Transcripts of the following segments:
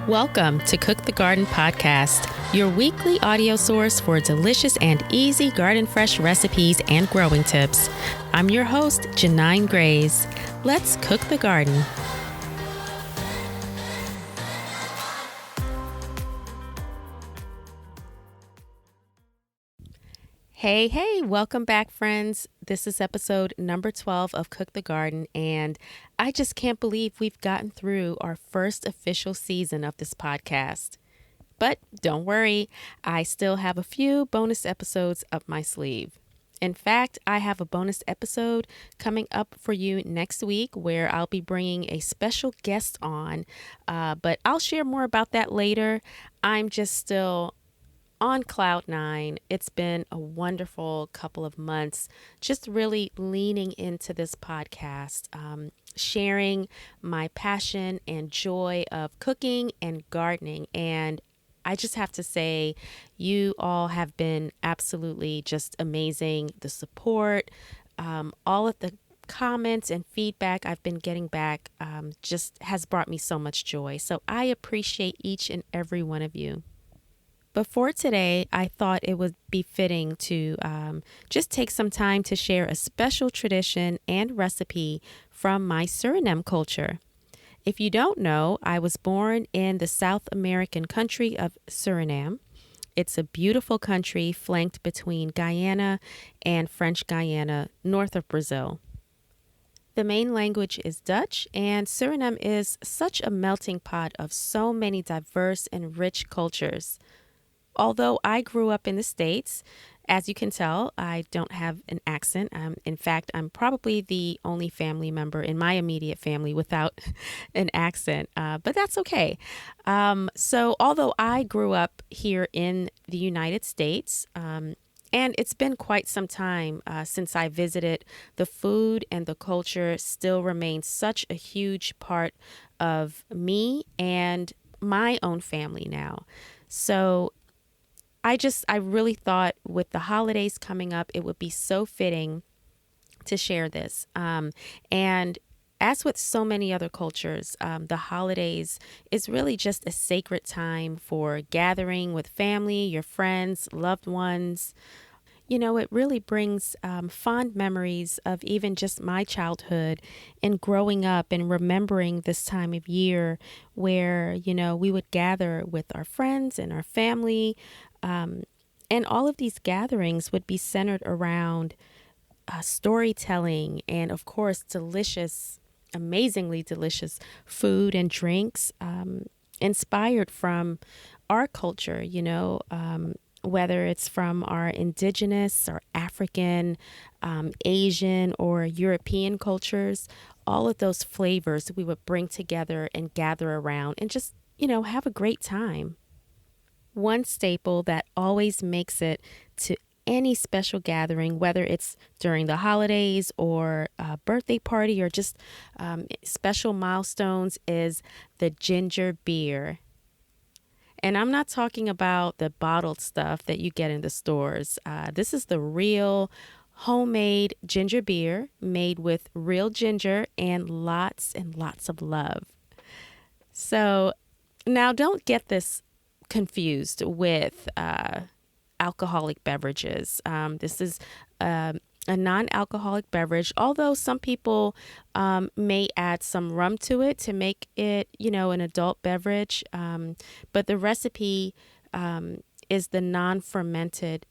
Welcome to Cook the Garden Podcast, your weekly audio source for delicious and easy garden fresh recipes and growing tips. I'm your host, Ginain. Let's cook the garden. Hey, welcome back, friends. This is episode number 12 of Cook the Garden, and I just can't believe we've gotten through our first official season of this podcast. But don't worry, I still have a few bonus episodes up my sleeve. In fact, I have a bonus episode coming up for you next week where I'll be bringing a special guest on, but I'll share more about that later. I'm just still on cloud nine. It's been a wonderful couple of months, just really leaning into this podcast, sharing my passion and joy of cooking and gardening. And I just have to say, you all have been absolutely just amazing. The support, all of the comments and feedback I've been getting back just has brought me so much joy. So I appreciate each and every one of you. But for today, I thought it would be fitting to just take some time to share a special tradition and recipe from my Suriname culture. If you don't know, I was born in the South American country of Suriname. It's a beautiful country flanked between Guyana and French Guiana, north of Brazil. The main language is Dutch, and Suriname is such a melting pot of so many diverse and rich cultures. Although I grew up in the States, as you can tell, I don't have an accent. In fact, I'm probably the only family member in my immediate family without an accent, but that's okay. So although I grew up here in the United States, and it's been quite some time since I visited, the food and the culture still remains such a huge part of me and my own family now. So I really thought with the holidays coming up, it would be so fitting to share this. And as with so many other cultures, the holidays is really just a sacred time for gathering with family, your friends, loved ones. You know, it really brings fond memories of even just my childhood and growing up and remembering this time of year where, you know, we would gather with our friends and our family. And all of these gatherings would be centered around storytelling and, of course, delicious, amazingly delicious food and drinks inspired from our culture, you know, whether it's from our indigenous or African, Asian or European cultures, all of those flavors we would bring together and gather around and just, you know, have a great time. One staple that always makes it to any special gathering, whether it's during the holidays or a birthday party or just special milestones, is the ginger beer. And I'm not talking about the bottled stuff that you get in the stores. This is the real homemade ginger beer made with real ginger and lots of love. So now don't get this confused with alcoholic beverages. This is a non-alcoholic beverage, although some people may add some rum to it to make it, you know, an adult beverage. But the recipe is the non-fermented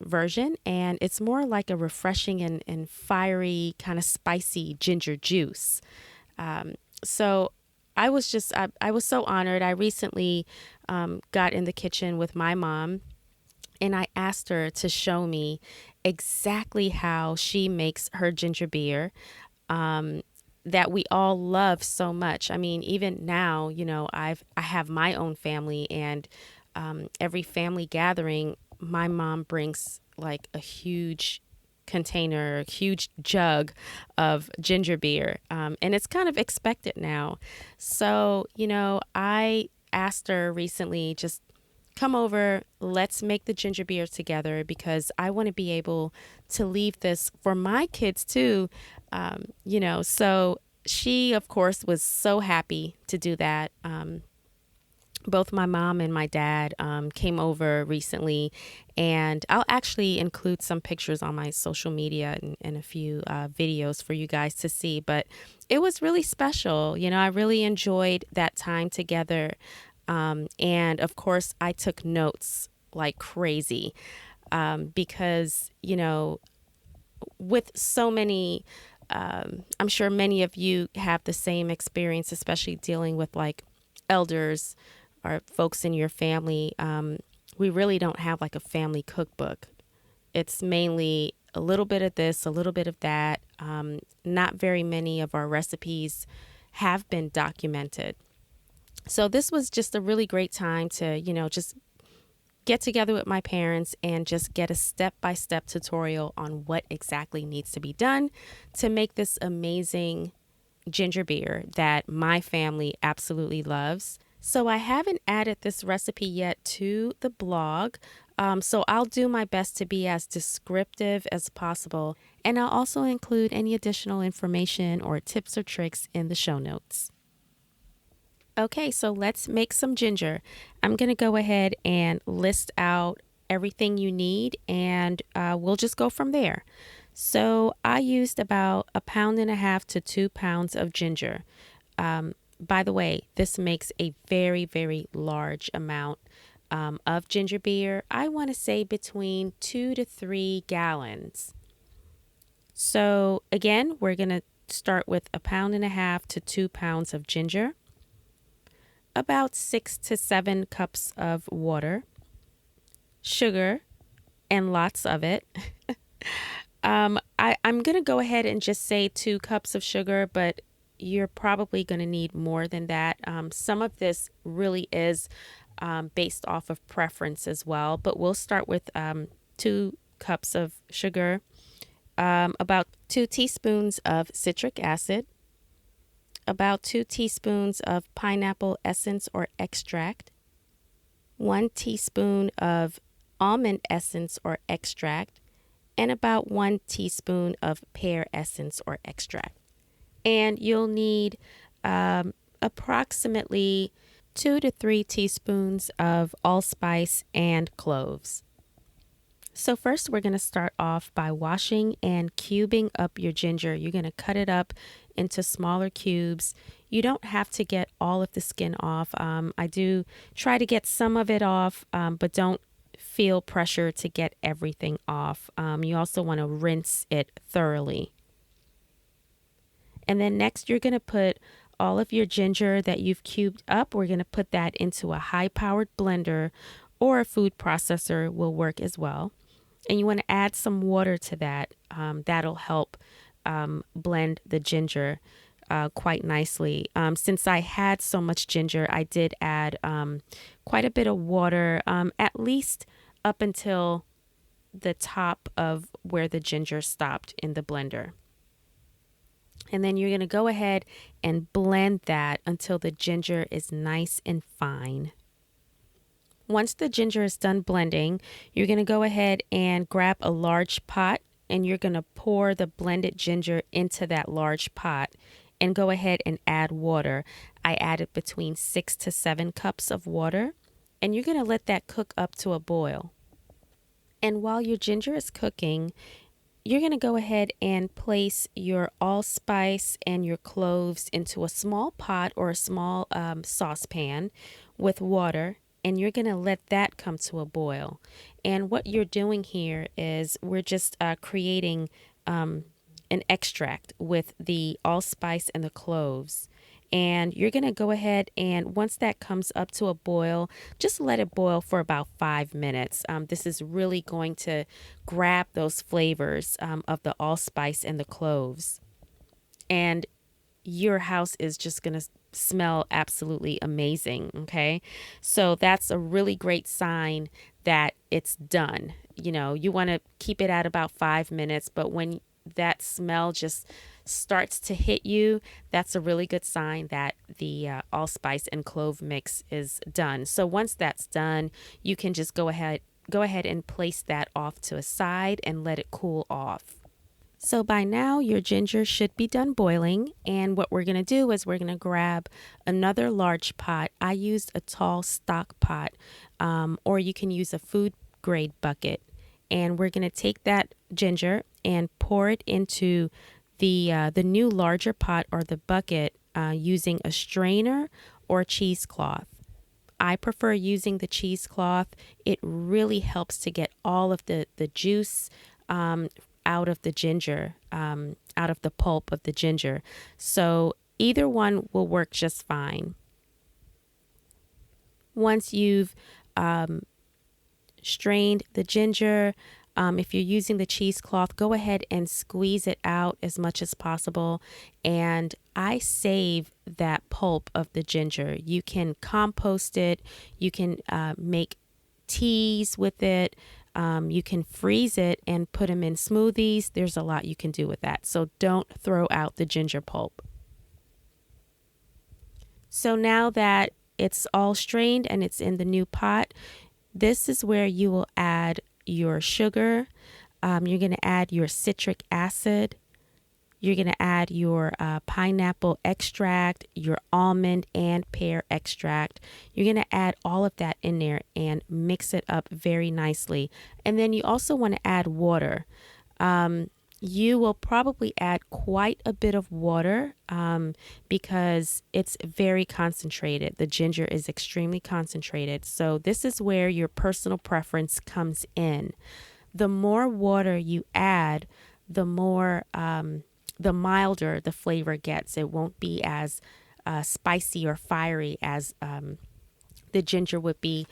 version, and it's more like a refreshing and fiery kind of spicy ginger juice. So I was so honored. I recently got in the kitchen with my mom and I asked her to show me exactly how she makes her ginger beer that we all love so much. I mean, even now, you know, I have my own family, and every family gathering, my mom brings like a huge container, huge jug of ginger beer. And it's kind of expected now. So, you know, I asked her recently, just come over, let's make the ginger beer together because I want to be able to leave this for my kids too. So she, of course, was so happy to do that. both my mom and my dad came over recently, and I'll actually include some pictures on my social media and a few videos for you guys to see. But it was really special. I really enjoyed that time together. And of course, I took notes like crazy because, with so many, I'm sure many of you have the same experience, especially dealing with like elders or folks in your family. We really don't have like a family cookbook. It's mainly a little bit of this, a little bit of that. Not very many of our recipes have been documented. So this was just a really great time to, just get together with my parents and just get a step-by-step tutorial on what exactly needs to be done to make this amazing ginger beer that my family absolutely loves. So I haven't added this recipe yet to the blog. So I'll do my best to be as descriptive as possible. And I'll also include any additional information or tips or tricks in the show notes. Okay, so let's make some ginger. I'm going to go ahead and list out everything you need, and we'll just go from there. So I used about 1.5 to 2 pounds of ginger. By the way, this makes a very, very large amount of ginger beer. I want to say between 2 to 3 gallons. So again, we're going to start with 1.5 to 2 pounds of ginger, about 6 to 7 cups of water, sugar, and lots of it. I'm going to go ahead and just say 2 cups of sugar, but you're probably going to need more than that. Some of this really is based off of preference as well, but we'll start with 2 cups of sugar, about 2 teaspoons of citric acid, about 2 teaspoons of pineapple essence or extract, 1 teaspoon of almond essence or extract, and about 1 teaspoon of pear essence or extract. And you'll need approximately 2 to 3 teaspoons of allspice and cloves. So first we're going to start off by washing and cubing up your ginger. You're going to cut it up into smaller cubes. You don't have to get all of the skin off. I do try to get some of it off, but don't feel pressure to get everything off. You also want to rinse it thoroughly. And then next you're going to put all of your ginger that you've cubed up. We're going to put that into a high-powered blender, or a food processor will work as well. And you want to add some water to that. That'll help blend the ginger quite nicely. Since I had so much ginger, I did add quite a bit of water, at least up until the top of where the ginger stopped in the blender. And then you're going to go ahead and blend that until the ginger is nice and fine. Once the ginger is done blending, you're going to go ahead and grab a large pot, and you're going to pour the blended ginger into that large pot and go ahead and add water. I added between 6 to 7 cups of water, and you're going to let that cook up to a boil. And while your ginger is cooking, you're going to go ahead and place your allspice and your cloves into a small pot or a small saucepan with water. And you're going to let that come to a boil. And what you're doing here is we're just creating an extract with the allspice and the cloves. And you're going to go ahead and once that comes up to a boil, just let it boil for about 5 minutes. This is really going to grab those flavors of the allspice and the cloves. And your house is just going to smell absolutely amazing. Okay. So that's a really great sign that it's done. You want to keep it at about 5 minutes, but when that smell just starts to hit you, that's a really good sign that the allspice and clove mix is done. So once that's done, you can just go ahead and place that off to a side and let it cool off. So by now, your ginger should be done boiling. And what we're going to do is we're going to grab another large pot. I used a tall stock pot, or you can use a food grade bucket. And we're going to take that ginger and pour it into the new larger pot or the bucket using a strainer or cheesecloth. I prefer using the cheesecloth. It really helps to get all of the juice out of the ginger, out of the pulp of the ginger. So either one will work just fine. Once you've strained the ginger, if you're using the cheesecloth, go ahead and squeeze it out as much as possible. And I save that pulp of the ginger. You can compost it. You can make teas with it. You can freeze it and put them in smoothies. There's a lot you can do with that. So don't throw out the ginger pulp. So now that it's all strained and it's in the new pot, this is where you will add your sugar. You're going to add your citric acid. You're going to add your pineapple extract, your almond and pear extract. You're going to add all of that in there and mix it up very nicely. And then you also want to add water. You will probably add quite a bit of water because it's very concentrated. The ginger is extremely concentrated. So this is where your personal preference comes in. The more water you add, the more the milder the flavor gets. It won't be as spicy or fiery as the ginger would be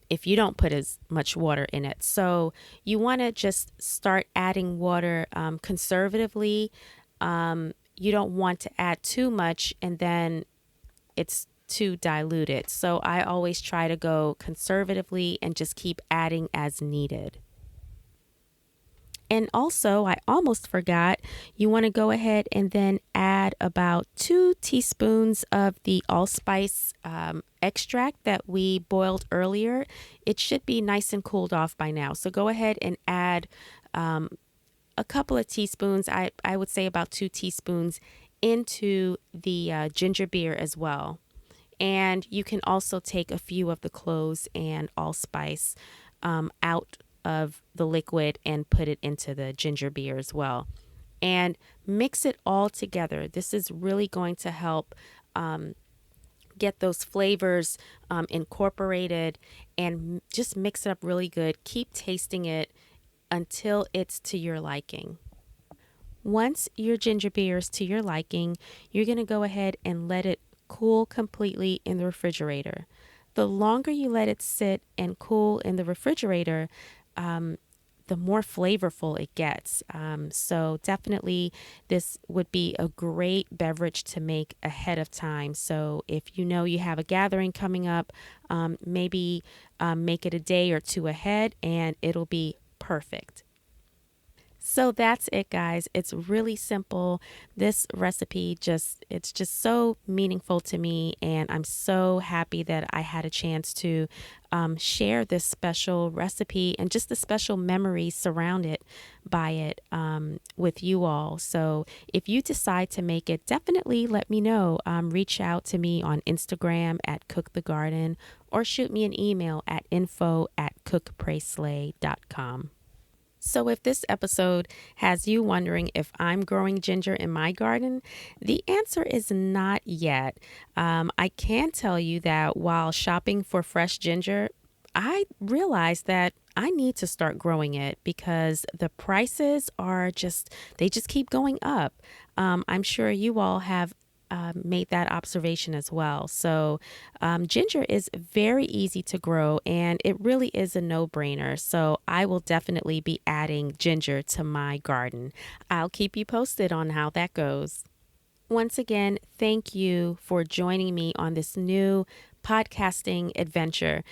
if you don't put as much water in it. So you want to just start adding water conservatively. You don't want to add too much and then it's too diluted. So I always try to go conservatively and just keep adding as needed. And also, I almost forgot, you want to go ahead and then add about 2 teaspoons of the allspice extract that we boiled earlier. It should be nice and cooled off by now. So go ahead and add a couple of teaspoons, I would say about 2 teaspoons into the ginger beer as well. And you can also take a few of the cloves and allspice out of the liquid and put it into the ginger beer as well. And mix it all together. This is really going to help get those flavors incorporated and just mix it up really good. Keep tasting it until it's to your liking. Once your ginger beer is to your liking, you're going to go ahead and let it cool completely in the refrigerator. The longer you let it sit and cool in the refrigerator, the more flavorful it gets. So definitely this would be a great beverage to make ahead of time. So if you know you have a gathering coming up, maybe make it a day or two ahead and it'll be perfect. So that's it, guys. It's really simple. This recipe it's just so meaningful to me, and I'm so happy that I had a chance to share this special recipe and just the special memories surrounded by it with you all. So if you decide to make it, definitely let me know. Reach out to me on Instagram at Cook the Garden or shoot me an email at info@cookprayslay.com. So if this episode has you wondering if I'm growing ginger in my garden, the answer is not yet. I can tell you that while shopping for fresh ginger, I realized that I need to start growing it because the prices they just keep going up. I'm sure you all have made that observation as well. So ginger is very easy to grow and it really is a no-brainer. So I will definitely be adding ginger to my garden. I'll keep you posted on how that goes. Once again, thank you for joining me on this new podcasting adventure.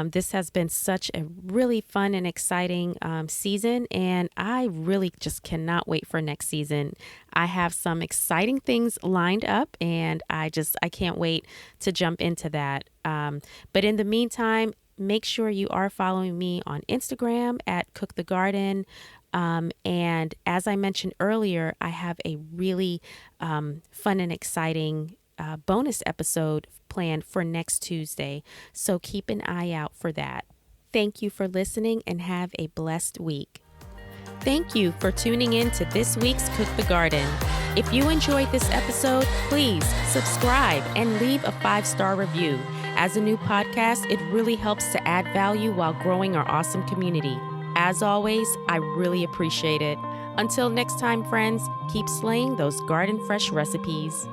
This has been such a really fun and exciting season, and I really just cannot wait for next season. I have some exciting things lined up, and I can't wait to jump into that. But in the meantime, make sure you are following me on Instagram at Cook the Garden. And as I mentioned earlier, I have a really fun and exciting bonus episode planned for next Tuesday. So keep an eye out for that. Thank you for listening and have a blessed week. Thank you for tuning in to this week's Cook the Garden. If you enjoyed this episode, please subscribe and leave a 5-star review. As a new podcast, it really helps to add value while growing our awesome community. As always, I really appreciate it. Until next time, friends, keep slaying those garden fresh recipes.